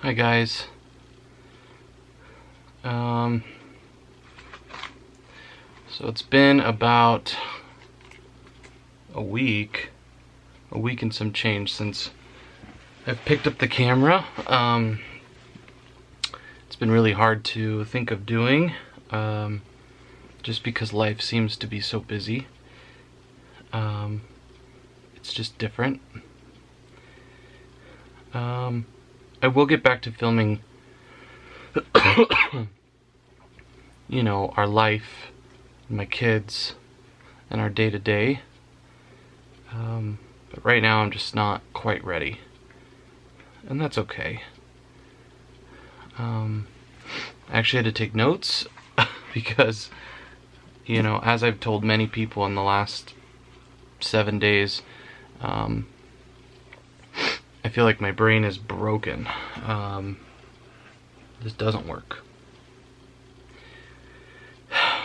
Hi guys. So it's been about a week and some change since I've picked up the camera. It's been really hard to think of doing, just because life seems to be so busy. It's just different. I will get back to filming you know, our life, my kids, and our day-to-day. But right now I'm just not quite ready. And that's okay. I actually had to take notes because, you know, as I've told many people in the last 7 days, I feel like my brain is broken. This doesn't work.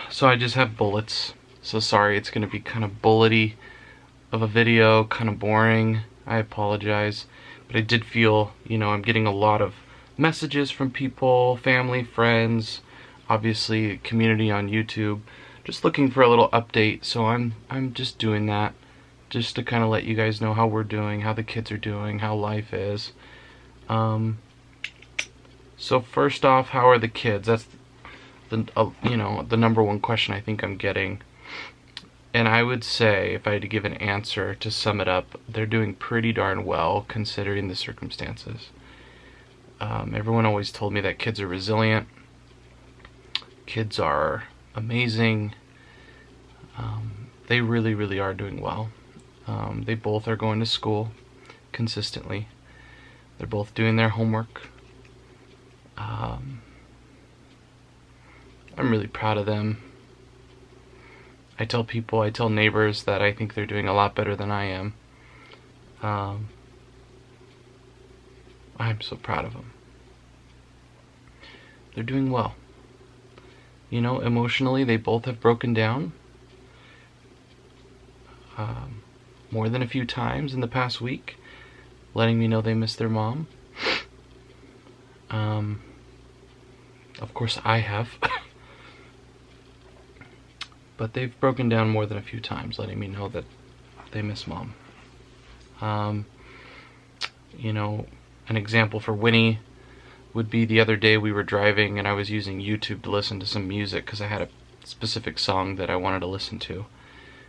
So I just have bullets. So sorry, it's going to be kind of bullety of a video, kind of boring. I apologize. But I did feel, you know, I'm getting a lot of messages from people, family, friends, obviously community on YouTube, just looking for a little update. So I'm just doing that, just to kind of let you guys know how we're doing, how the kids are doing, how life is. So first off, how are the kids? That's the you know, the number one question I think I'm getting. And I would say, if I had to give an answer to sum it up, they're doing pretty darn well considering the circumstances. Everyone always told me that kids are resilient. Kids are amazing. They really, really are doing well. They both are going to school consistently. They're both doing their homework. I'm really proud of them. I tell people, I tell neighbors that I think they're doing a lot better than I am. I'm so proud of them. They're doing well. You know, emotionally, they both have broken down more than a few times in the past week, letting me know they miss their mom. Of course, I have. But they've broken down more than a few times, letting me know that they miss mom. You know, an example for Winnie would be the other day we were driving and I was using YouTube to listen to some music because I had a specific song that I wanted to listen to.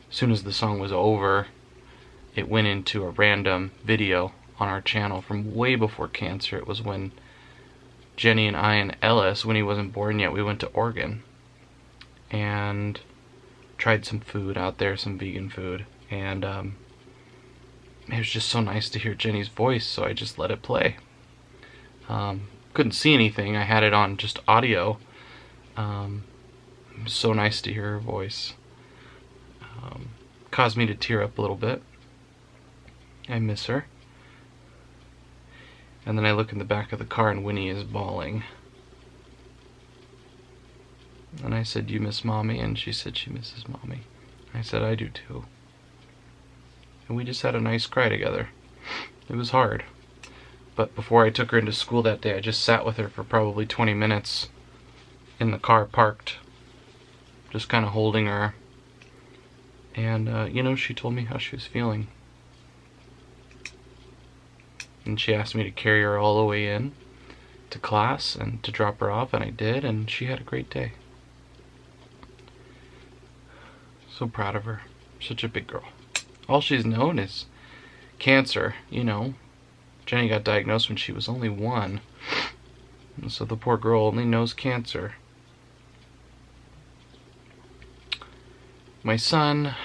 As soon as the song was over, it went into a random video on our channel from way before cancer. It was when Jenny and I and Ellis, when he wasn't born yet, we went to Oregon and tried some food out there, some vegan food, and it was just so nice to hear Jenny's voice, so I just let it play. Couldn't see anything, I had it on just audio. It was so nice to hear her voice. Caused me to tear up a little bit. I miss her. And then I look in the back of the car and Winnie is bawling. And I said, "You miss mommy?" And she said she misses mommy. I said, "I do too." And we just had a nice cry together. It was hard. But before I took her into school that day, I just sat with her for probably 20 minutes in the car parked, just kind of holding her. And, you know, she told me how she was feeling. And she asked me to carry her all the way in to class and to drop her off, and I did, and she had a great day. So proud of her. Such a big girl. All she's known is cancer, you know. Jenny got diagnosed when she was only 1. And so the poor girl only knows cancer. My son,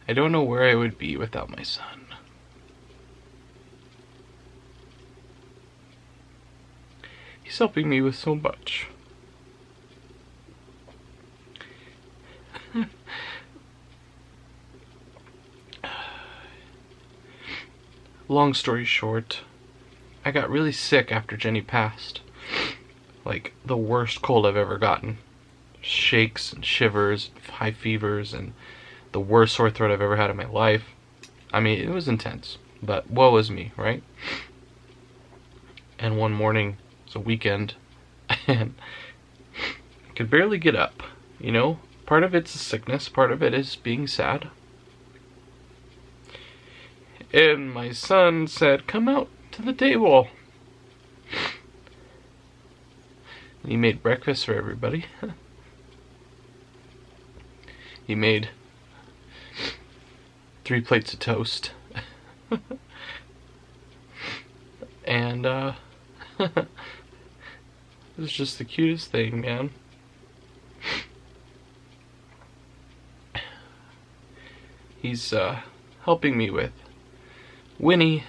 I don't know where I would be without my son. He's helping me with so much. Long story short, I got really sick after Jenny passed. Like, the worst cold I've ever gotten. Shakes and shivers, high fevers, and the worst sore throat I've ever had in my life. I mean, it was intense, but woe is me, right? And one morning, it was a weekend, and I could barely get up, you know? Part of it's a sickness, part of it is being sad. And my son said, "Come out to the table." And he made breakfast for everybody. He made 3 plates of toast. And it was just the cutest thing, man. He's helping me with Winnie.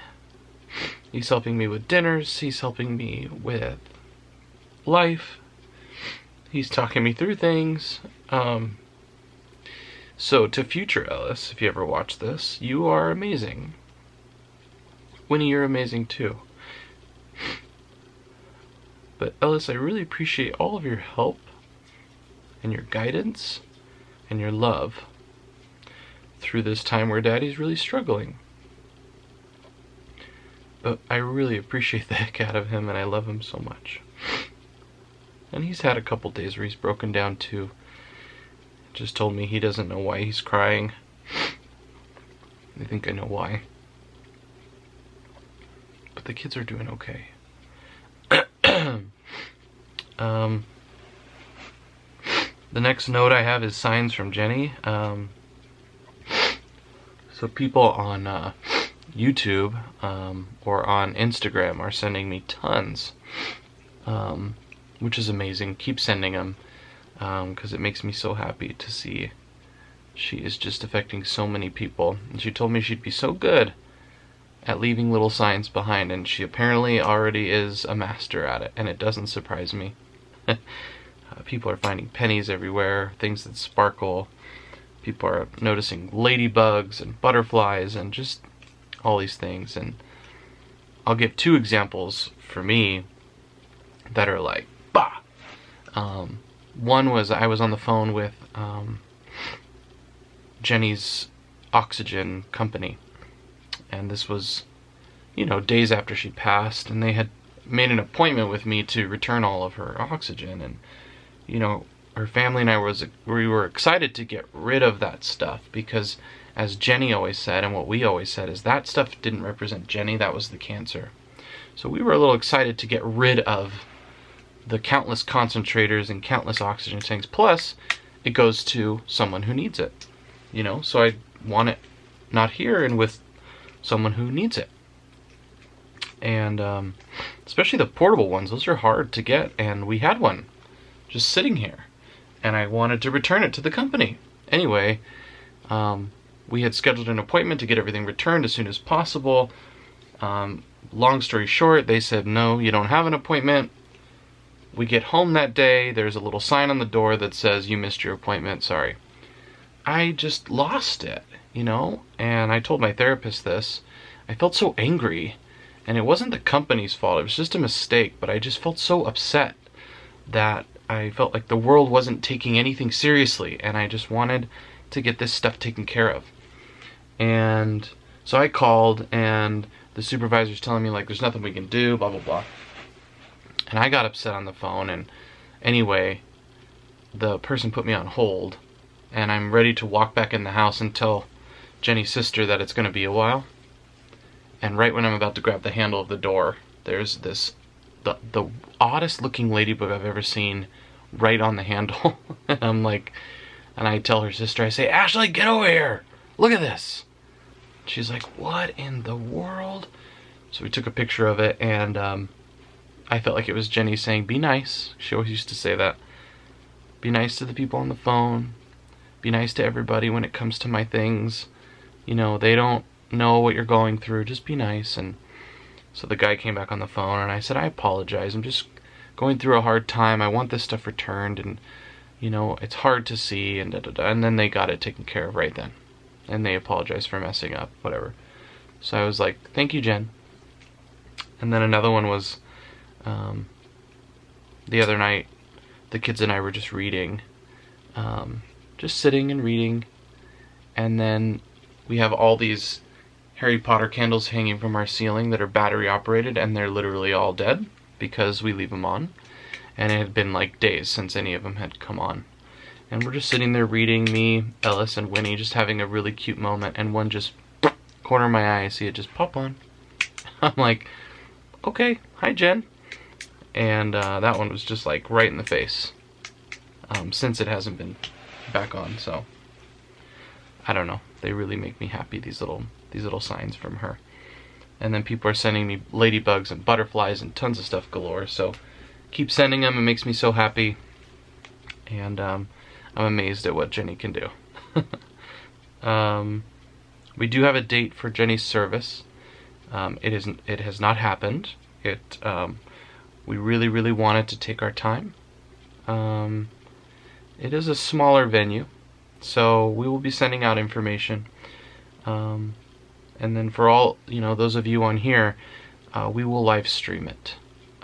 He's helping me with dinners. He's helping me with life. He's talking me through things. So to future Ellis, if you ever watch this, you are amazing. Winnie, you're amazing too. But Ellis, I really appreciate all of your help and your guidance and your love through this time where Daddy's really struggling. But I really appreciate the heck out of him, and I love him so much. And he's had a couple days where he's broken down too. Just told me he doesn't know why he's crying. I think I know why. But the kids are doing okay. The next note I have is signs from Jenny. So people on YouTube or on Instagram are sending me tons, which is amazing. Keep sending them, because it makes me so happy to see she is just affecting so many people. And she told me she'd be so good at leaving little signs behind, and she apparently already is a master at it, and it doesn't surprise me. People are finding pennies everywhere, things that sparkle. People are noticing ladybugs and butterflies and just all these things. And I'll give 2 examples for me that are like, bah! One was I was on the phone with Jenny's oxygen company. And this was, you know, days after she passed. And they had made an appointment with me to return all of her oxygen. And, you know, her family and I we were excited to get rid of that stuff, because as Jenny always said, and what we always said, is that stuff didn't represent Jenny, that was the cancer. So we were a little excited to get rid of the countless concentrators and countless oxygen tanks, plus it goes to someone who needs it, you know, so I want it not here and with someone who needs it. And especially the portable ones, those are hard to get, and we had one just sitting here, and I wanted to return it to the company. Anyway, we had scheduled an appointment to get everything returned as soon as possible. Long story short, they said, no, you don't have an appointment. We get home that day, there's a little sign on the door that says, you missed your appointment, sorry. I just lost it, you know, and I told my therapist this. I felt so angry, and it wasn't the company's fault, it was just a mistake, but I just felt so upset that I felt like the world wasn't taking anything seriously, and I just wanted to get this stuff taken care of. And so I called, and the supervisor's telling me, like, there's nothing we can do, blah, blah, blah. And I got upset on the phone, and anyway, the person put me on hold, and I'm ready to walk back in the house and tell Jenny's sister that it's going to be a while. And right when I'm about to grab the handle of the door, there's this, the oddest looking ladybug I've ever seen right on the handle. And I'm like, and I tell her sister, I say, Ashley, get over here, look at this. She's like, what in the world? So we took a picture of it, and I felt like it was Jenny saying, be nice. She always used to say that. Be nice to the people on the phone. Be nice to everybody when it comes to my things. You know, they don't know what you're going through. Just be nice. And so the guy came back on the phone, and I said, I apologize. I'm just going through a hard time. I want this stuff returned, and, you know, it's hard to see, and da-da-da. And then they got it taken care of right then. And they apologized for messing up, whatever. So I was like, thank you, Jen. And then another one was the other night, the kids and I were just reading, just sitting and reading, and then we have all these Harry Potter candles hanging from our ceiling that are battery operated, and they're literally all dead because we leave them on, and it had been like days since any of them had come on. And we're just sitting there reading, me, Ellis, and Winnie, just having a really cute moment, and one just, corner of my eye, I see it just pop on. I'm like, okay, hi Jen. And that one was just like right in the face, since it hasn't been back on, so I don't know. They really make me happy, these little signs from her. And then people are sending me ladybugs and butterflies and tons of stuff galore, so keep sending them. It makes me so happy, and I'm amazed at what Jenny can do. We do have a date for Jenny's service. It has not happened. We really wanted to take our time. It is a smaller venue, so we will be sending out information. And then for all, those of you on here, we will live stream it.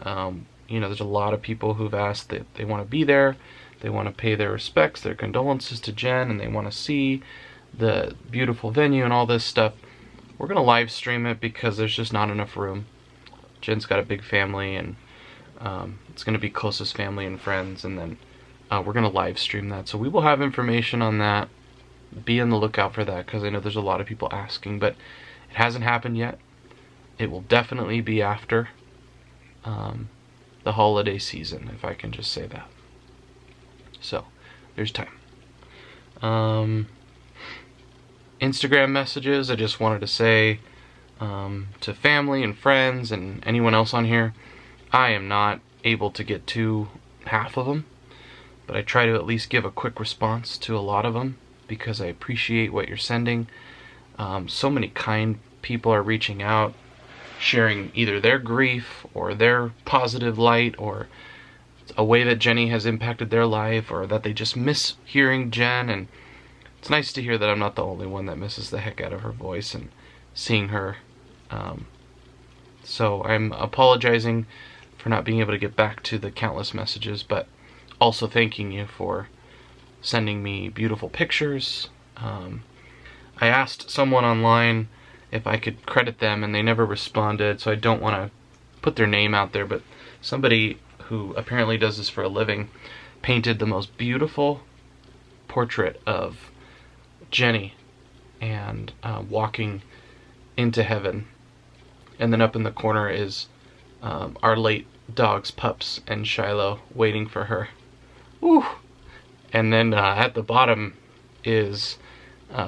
There's a lot of people who've asked that they want to be there, they want to pay their respects, their condolences to Jen, and they want to see the beautiful venue and all this stuff. We're going to live stream it because there's just not enough room. Jen's got a big family, and it's going to be closest family and friends, and then we're going to live stream that. So we will have information on that. Be on the lookout for that, because I know there's a lot of people asking, but it hasn't happened yet. It will definitely be after the holiday season, if I can just say that. So there's time. Instagram messages, I just wanted to say to family and friends and anyone else on here, I am not able to get to half of them, but I try to at least give a quick response to a lot of them, because I appreciate what you're sending. So many kind people are reaching out, sharing either their grief or their positive light, or a way that Jenny has impacted their life, or that they just miss hearing Jen. And it's nice to hear that I'm not the only one that misses the heck out of her voice and seeing her. So I'm apologizing for not being able to get back to the countless messages, but also thanking you for sending me beautiful pictures. I asked someone online if I could credit them, and they never responded, so I don't want to put their name out there, but somebody who apparently does this for a living painted the most beautiful portrait of Jenny and walking into heaven, and then up in the corner is our late dog's pups and Shiloh waiting for her. Woo! And then at the bottom is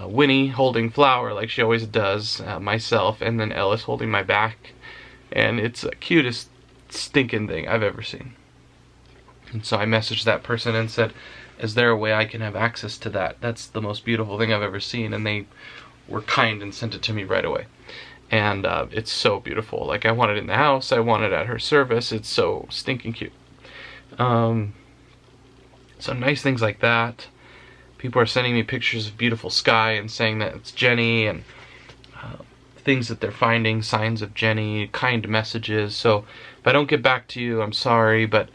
Winnie holding Flower like she always does, myself, and then Ellis holding my back. And it's the cutest stinking thing I've ever seen. And so I messaged that person and said, is there a way I can have access to that? That's the most beautiful thing I've ever seen. And they were kind and sent it to me right away. And it's so beautiful. Like, I want it in the house, I want it at her service. It's so stinking cute. So nice things like that. People are sending me pictures of beautiful sky and saying that it's Jenny, and things that they're finding, signs of Jenny, kind messages. So if I don't get back to you, I'm sorry, but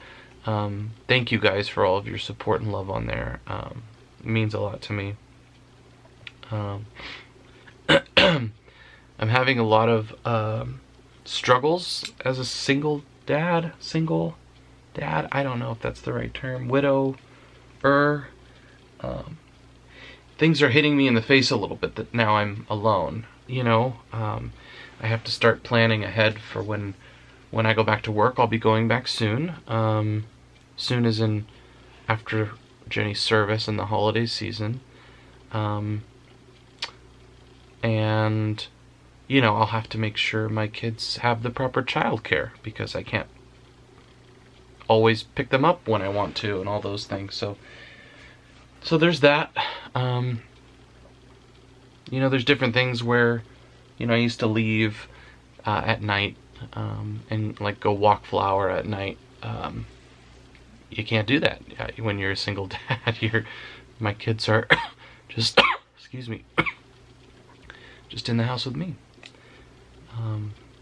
thank you guys for all of your support and love on there. It means a lot to me. I'm having a lot of struggles as a single dad, I don't know if that's the right term, widower. Things are hitting me in the face a little bit that now I'm alone, I have to start planning ahead for when I go back to work. I'll be going back soon. Soon as in after Jenny's service and the holiday season. And I'll have to make sure my kids have the proper childcare, because I can't always pick them up when I want to and all those things. So there's that. There's different things where, I used to leave at night and like go walk Flower at night. You can't do that when you're a single dad. My kids are just, excuse me, just in the house with me.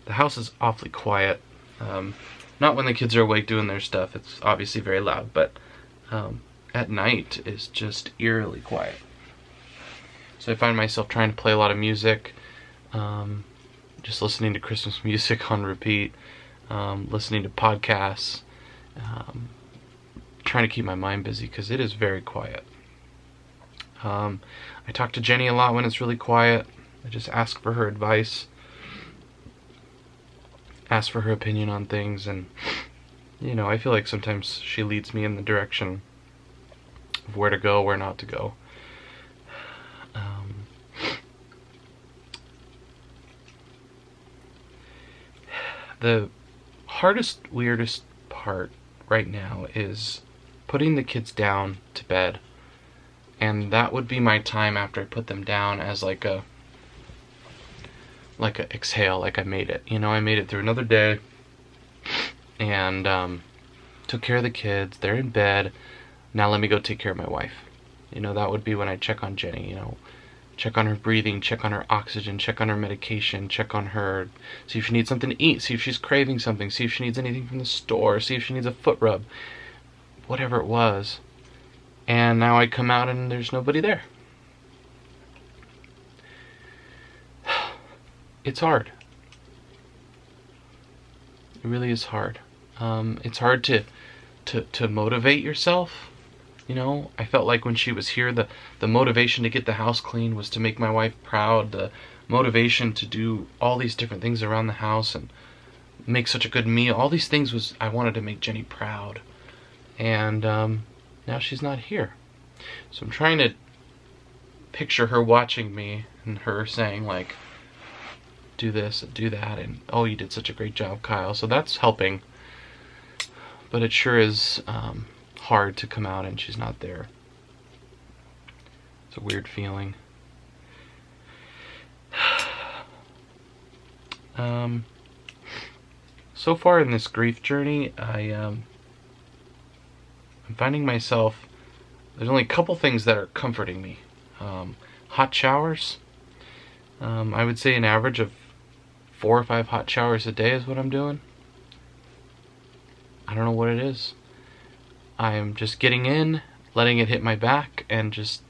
the house is awfully quiet. Not when the kids are awake doing their stuff, it's obviously very loud, but at night is just eerily quiet. So I find myself trying to play a lot of music, just listening to Christmas music on repeat, listening to podcasts, trying to keep my mind busy because it is very quiet. I talk to Jenny a lot when it's really quiet. I just ask for her advice, ask for her opinion on things, and I feel like sometimes she leads me in the direction of where to go, where not to go. The hardest, weirdest part right now is putting the kids down to bed, and that would be my time after I put them down as like a exhale, like I made it. I made it through another day, and took care of the kids. They're in bed. Now let me go take care of my wife. That would be when I check on Jenny. Check on her breathing, check on her oxygen, check on her medication, check on her, see if she needs something to eat, see if she's craving something, see if she needs anything from the store, see if she needs a foot rub, whatever it was. And now I come out and there's nobody there. It's hard. It really is hard. It's hard to motivate yourself. I felt like when she was here, the motivation to get the house clean was to make my wife proud. The motivation to do all these different things around the house and make such a good meal. All these things was I wanted to make Jenny proud. And now she's not here. So I'm trying to picture her watching me and her saying like, do this and do that, and oh, you did such a great job, Kyle. So that's helping. But it sure is hard to come out and she's not there. It's a weird feeling. So far in this grief journey, I'm finding myself, there's only a couple things that are comforting me. Hot showers. I would say an average of 4 or 5 hot showers a day is what I'm doing. I don't know what it is. I'm just getting in, letting it hit my back, and just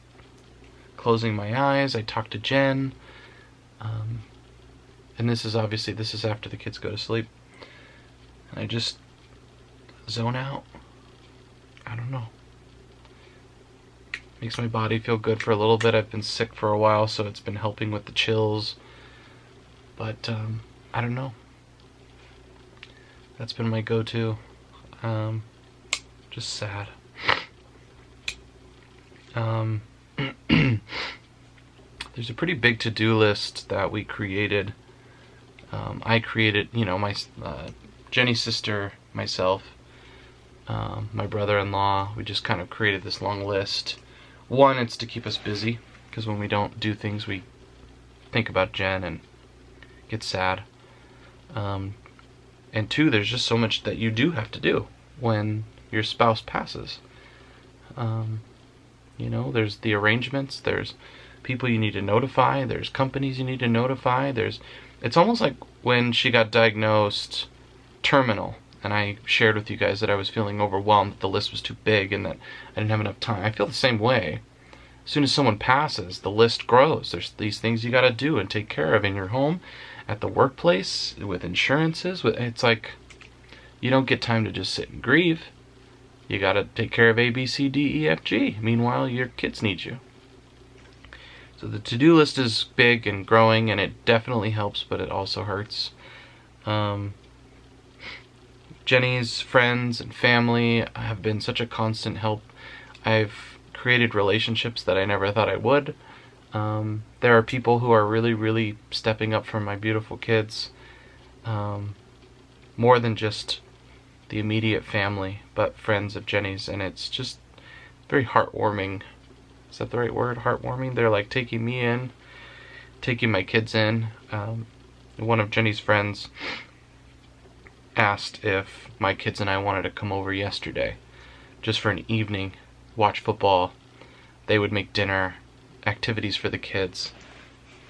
closing my eyes. I talk to Jen. And this is after the kids go to sleep. And I just zone out. I don't know. Makes my body feel good for a little bit. I've been sick for a while, so it's been helping with the chills. But I don't know. That's been my go-to. Just sad. There's a pretty big to-do list that we created. I created, my Jenny's sister, myself, my brother-in-law. We just kind of created this long list. One, it's to keep us busy, because when we don't do things, we think about Jen and get sad. And two, there's just so much that you do have to do when your spouse passes. There's the arrangements, there's people you need to notify, there's companies you need to notify, it's almost like when she got diagnosed terminal, and I shared with you guys that I was feeling overwhelmed, that the list was too big and that I didn't have enough time. I feel the same way. As soon as someone passes, the list grows. There's these things you gotta do and take care of in your home, at the workplace, with insurances. It's like you don't get time to just sit and grieve. You gotta take care of A, B, C, D, E, F, G. Meanwhile, your kids need you. So the to-do list is big and growing, and it definitely helps, but it also hurts. Jenny's friends and family have been such a constant help. I've created relationships that I never thought I would. There are people who are really, really stepping up for my beautiful kids. More than just the immediate family, but friends of Jenny's, and it's just very heartwarming. Is that the right word? Heartwarming? They're like taking me in, taking my kids in. One of Jenny's friends asked if my kids and I wanted to come over yesterday, just for an evening, watch football. They would make dinner, activities for the kids,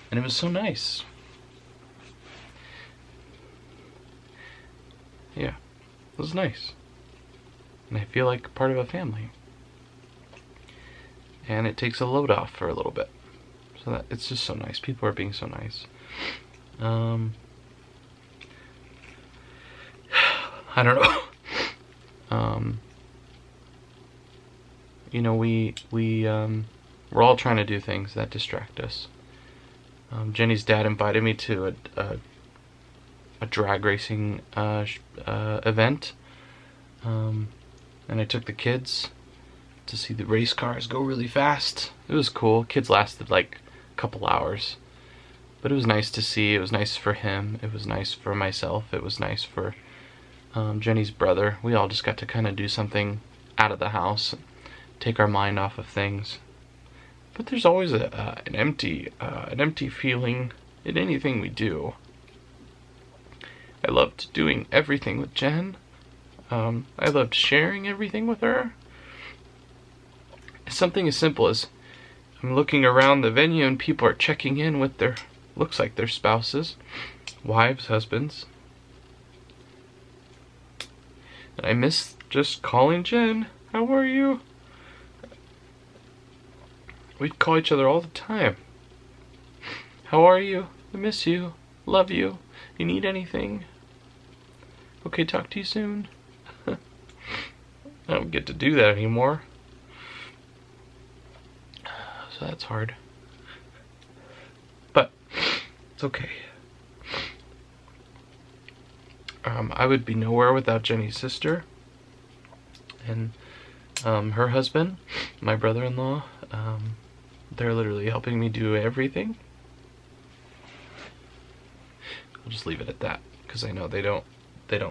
and it was so nice. Yeah, it was nice. And I feel like part of a family. And it takes a load off for a little bit. So that it's just so nice. People are being so nice. I don't know. You know, we're all trying to do things that distract us. Jenny's dad invited me to a drag racing event, and I took the kids to see the race cars go really fast. It was cool. Kids lasted like a couple hours, but it was nice to see. It was nice for him. It was nice for myself. It was nice for Jenny's brother. We all just got to kind of do something out of the house, take our mind off of things. But there's always an empty feeling in anything we do. I loved doing everything with Jen. I loved sharing everything with her. Something as simple as I'm looking around the venue and people are checking in with their, looks like their spouses, wives, husbands. And I miss just calling Jen. How are you? We'd call each other all the time. How are you? I miss you. Love you. You need anything? Okay, talk to you soon. I don't get to do that anymore. So that's hard. But it's okay. I would be nowhere without Jenny's sister and her husband, my brother-in-law. They're literally helping me do everything. I'll just leave it at that because I know they don't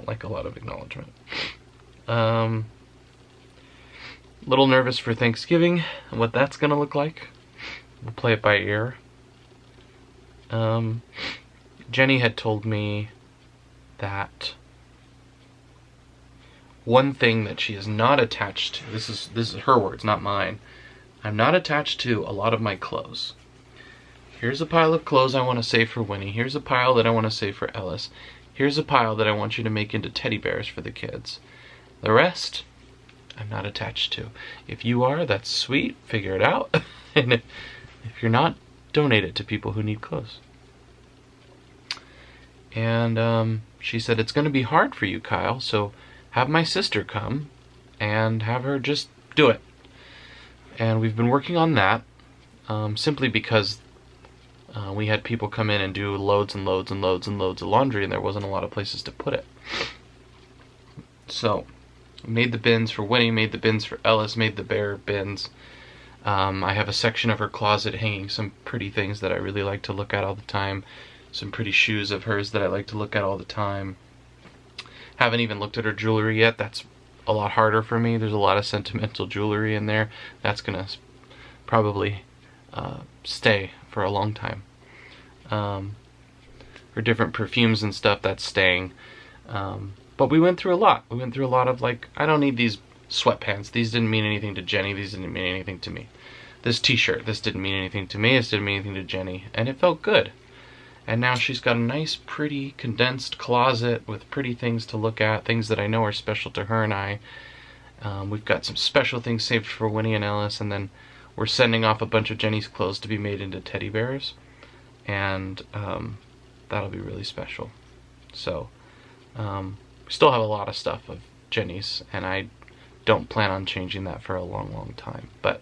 like a lot of acknowledgement. Little nervous for Thanksgiving and what that's gonna look like. We'll play it by ear. Jenny had told me that one thing that she is not attached to, this is her words, not mine. I'm not attached to a lot of my clothes. Here's a pile of clothes I want to save for Winnie. Here's a pile that I want to save for Ellis. Here's a pile that I want you to make into teddy bears for the kids. The rest, I'm not attached to. If you are, that's sweet. Figure it out. And if you're not, donate it to people who need clothes. And she said, it's going to be hard for you, Kyle, so have my sister come and have her just do it. And we've been working on that simply because we had people come in and do loads and loads and loads and loads of laundry, and there wasn't a lot of places to put it. So, made the bins for Winnie, made the bins for Ellis, made the bear bins. I have a section of her closet hanging some pretty things that I really like to look at all the time. Some pretty shoes of hers that I like to look at all the time. Haven't even looked at her jewelry yet. That's a lot harder for me. There's a lot of sentimental jewelry in there. That's gonna probably stay for a long time. Her different perfumes and stuff, that's staying. But we went through a lot. We went through a lot of like, I don't need these sweatpants. These didn't mean anything to Jenny. These didn't mean anything to me. This t-shirt, this didn't mean anything to me. This didn't mean anything to Jenny. And it felt good. And now she's got a nice, pretty, condensed closet with pretty things to look at, things that I know are special to her and I. We've got some special things saved for Winnie and Ellis, and then we're sending off a bunch of Jenny's clothes to be made into teddy bears. And that'll be really special. So, we still have a lot of stuff of Jenny's, and I don't plan on changing that for a long, long time. But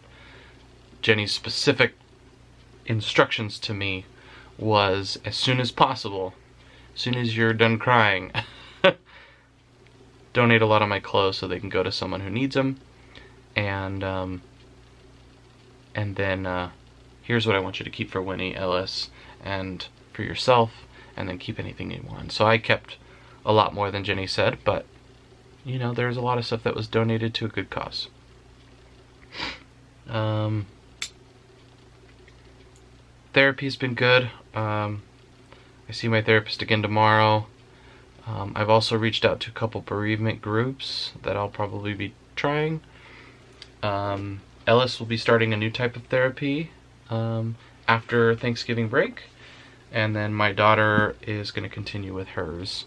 Jenny's specific instructions to me was, as soon as possible, as soon as you're done crying, donate a lot of my clothes so they can go to someone who needs them, and then here's what I want you to keep for Winnie, Ellis, and for yourself, and then keep anything you want. So I kept a lot more than Jenny said, but you know, there's a lot of stuff that was donated to a good cause. Therapy's been good. I see my therapist again tomorrow. I've also reached out to a couple bereavement groups that I'll probably be trying. Ellis will be starting a new type of therapy after Thanksgiving break, and then my daughter is going to continue with hers.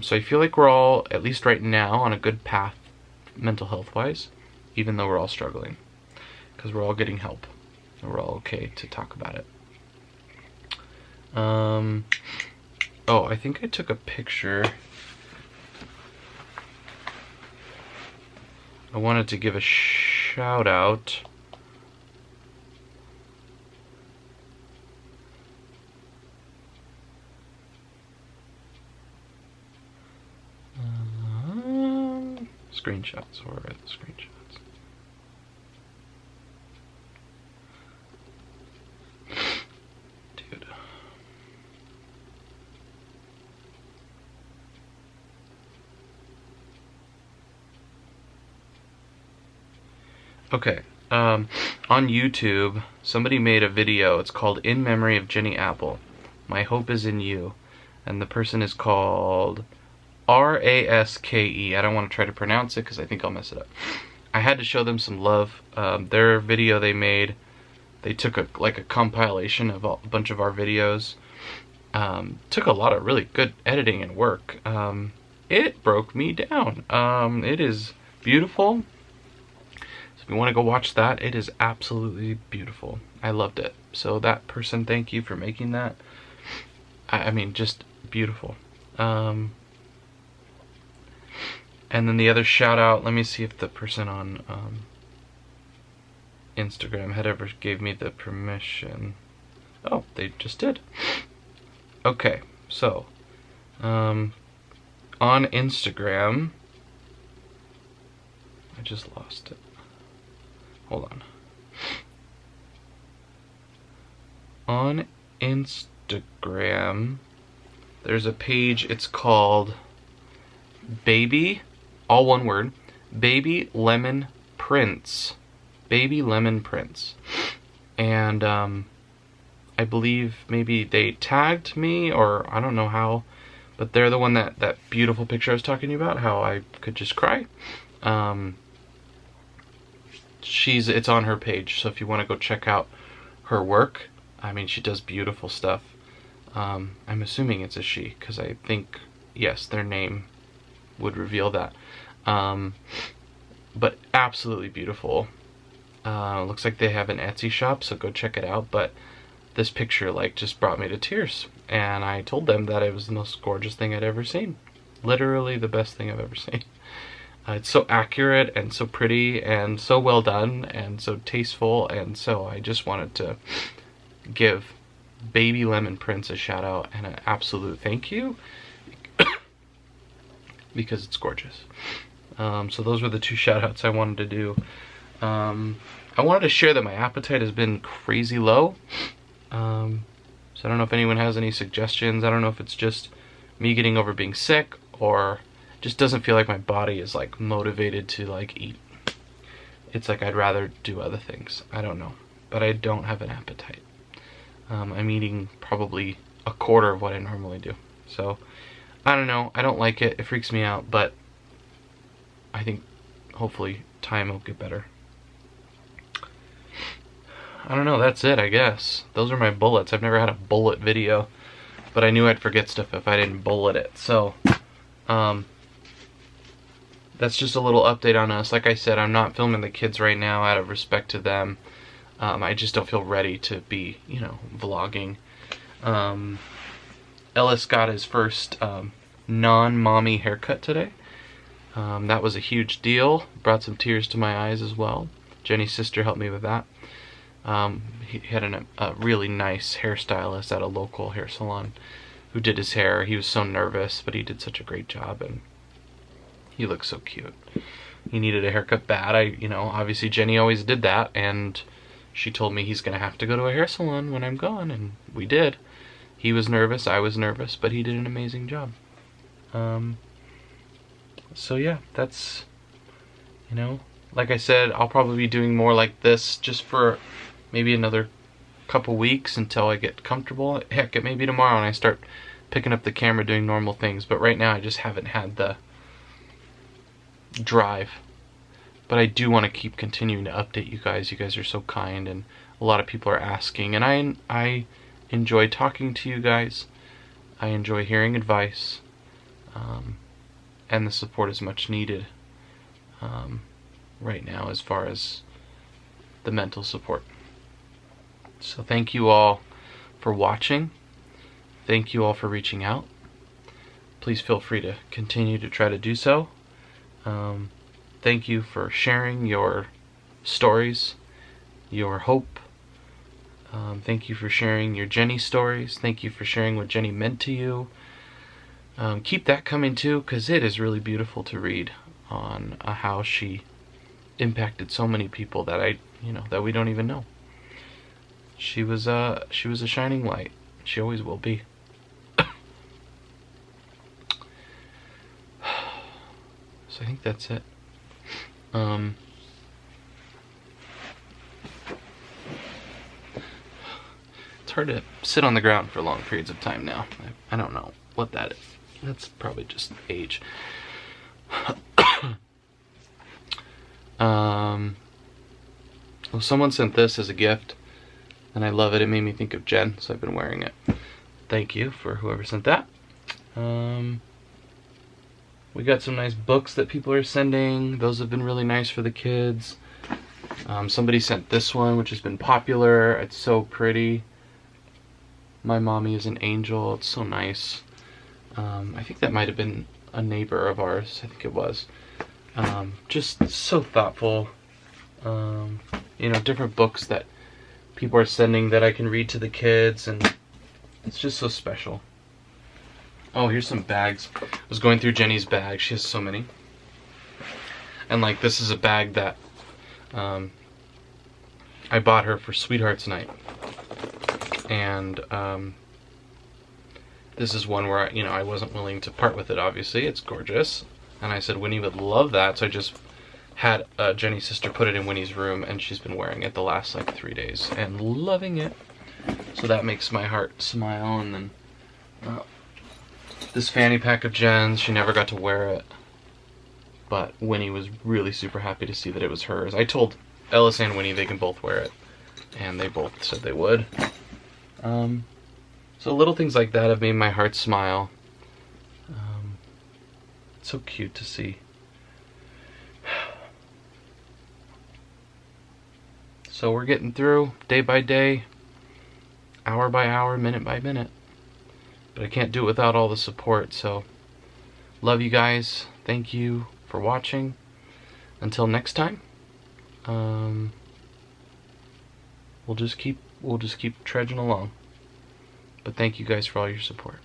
So I feel like we're all, at least right now, on a good path mental health wise, even though we're all struggling, because we're all getting help and we're all okay to talk about it. Oh, I think I took a picture. I wanted to give a shout out. Screenshots, where are the screenshots? Dude. Okay, on YouTube, somebody made a video. It's called In Memory of Jenny Apple. My Hope is in You. And the person is called Raske. I don't want to try to pronounce it because I think I'll mess it up. I had to show them some love. Their video they made, they took a compilation of a bunch of our videos. Took a lot of really good editing and work. It broke me down. It is beautiful. So if you want to go watch that, it is absolutely beautiful. I loved it. So that person, thank you for making that. I mean, just beautiful. And then the other shout out, let me see if the person on Instagram had ever gave me the permission. Oh, they just did. Okay, so on Instagram, I just lost it. Hold on. On Instagram, there's a page, it's called Baby, all one word, Baby Lemon Prince. Baby Lemon Prince. And I believe maybe they tagged me, or I don't know how, but they're the one that beautiful picture I was talking to you about, how I could just cry. It's on her page, so if you want to go check out her work, I mean, she does beautiful stuff. I'm assuming it's a she, because I think, yes, their name would reveal that. But absolutely beautiful. Looks like they have an Etsy shop, so go check it out. But this picture just brought me to tears, and I told them that it was the most gorgeous thing I'd ever seen. Literally the best thing I've ever seen. It's so accurate and so pretty and so well done and so tasteful, and so I just wanted to give Baby Lemon Prince a shout out and an absolute thank you because it's gorgeous. So those were the two shout outs I wanted to do. I wanted to share that my appetite has been crazy low. So I don't know if anyone has any suggestions. I don't know if it's just me getting over being sick, or just doesn't feel like my body is motivated to eat. It's I'd rather do other things. I don't know, but I don't have an appetite. I'm eating probably a quarter of what I normally do. So I don't know. I don't like it. It freaks me out, but I think hopefully time will get better. I don't know. That's it, I guess. Those are my bullets. I've never had a bullet video, but I knew I'd forget stuff if I didn't bullet it. So that's just a little update on us. Like I said, I'm not filming the kids right now out of respect to them. I just don't feel ready to be, vlogging. Ellis got his first non-mommy haircut today. That was a huge deal. Brought some tears to my eyes as well. Jenny's sister helped me with that. He had a really nice hairstylist at a local hair salon who did his hair. He was so nervous, but he did such a great job, and he looks so cute. He needed a haircut bad. Obviously Jenny always did that, and she told me he's gonna have to go to a hair salon when I'm gone, and we did. He was nervous, I was nervous, but he did an amazing job. So yeah, that's, like I said, I'll probably be doing more like this just for maybe another couple weeks until I get comfortable. Heck, maybe tomorrow and I start picking up the camera doing normal things, but right now I just haven't had the drive. But I do want to keep continuing to update you guys. You guys are so kind, and a lot of people are asking, and I enjoy talking to you guys. I enjoy hearing advice. And the support is much needed right now as far as the mental support. So thank you all for watching. Thank you all for reaching out. Please feel free to continue to try to do so. Thank you for sharing your stories, your hope. Thank you for sharing your Jenny stories. Thank you for sharing what Jenny meant to you. Keep that coming too, because it is really beautiful to read on how she impacted so many people that that we don't even know. She was a shining light. She always will be. So I think that's it. It's hard to sit on the ground for long periods of time now. I don't know what that is. That's probably just age. Well, someone sent this as a gift, and I love it. It made me think of Jen, so I've been wearing it. Thank you for whoever sent that. We got some nice books that people are sending. Those have been really nice for the kids. Somebody sent this one, which has been popular. It's so pretty. My Mommy is an Angel. It's so nice. I think that might have been a neighbor of ours. I think it was. Just so thoughtful. Different books that people are sending that I can read to the kids, and it's just so special. Oh, here's some bags. I was going through Jenny's bag. She has so many. And like, this is a bag that I bought her for Sweethearts Night. And this is one where I wasn't willing to part with it, obviously. It's gorgeous. And I said Winnie would love that, so I just had Jenny's sister put it in Winnie's room, and she's been wearing it the last like 3 days and loving it. So that makes my heart smile. And then this fanny pack of Jen's, she never got to wear it, but Winnie was really super happy to see that it was hers. I told Ellis and Winnie they can both wear it, and they both said they would. So little things like that have made my heart smile. It's so cute to see. So we're getting through day by day, hour by hour, minute by minute. But I can't do it without all the support, so love you guys. Thank you for watching. Until next time, we'll just keep trudging along. But thank you guys for all your support.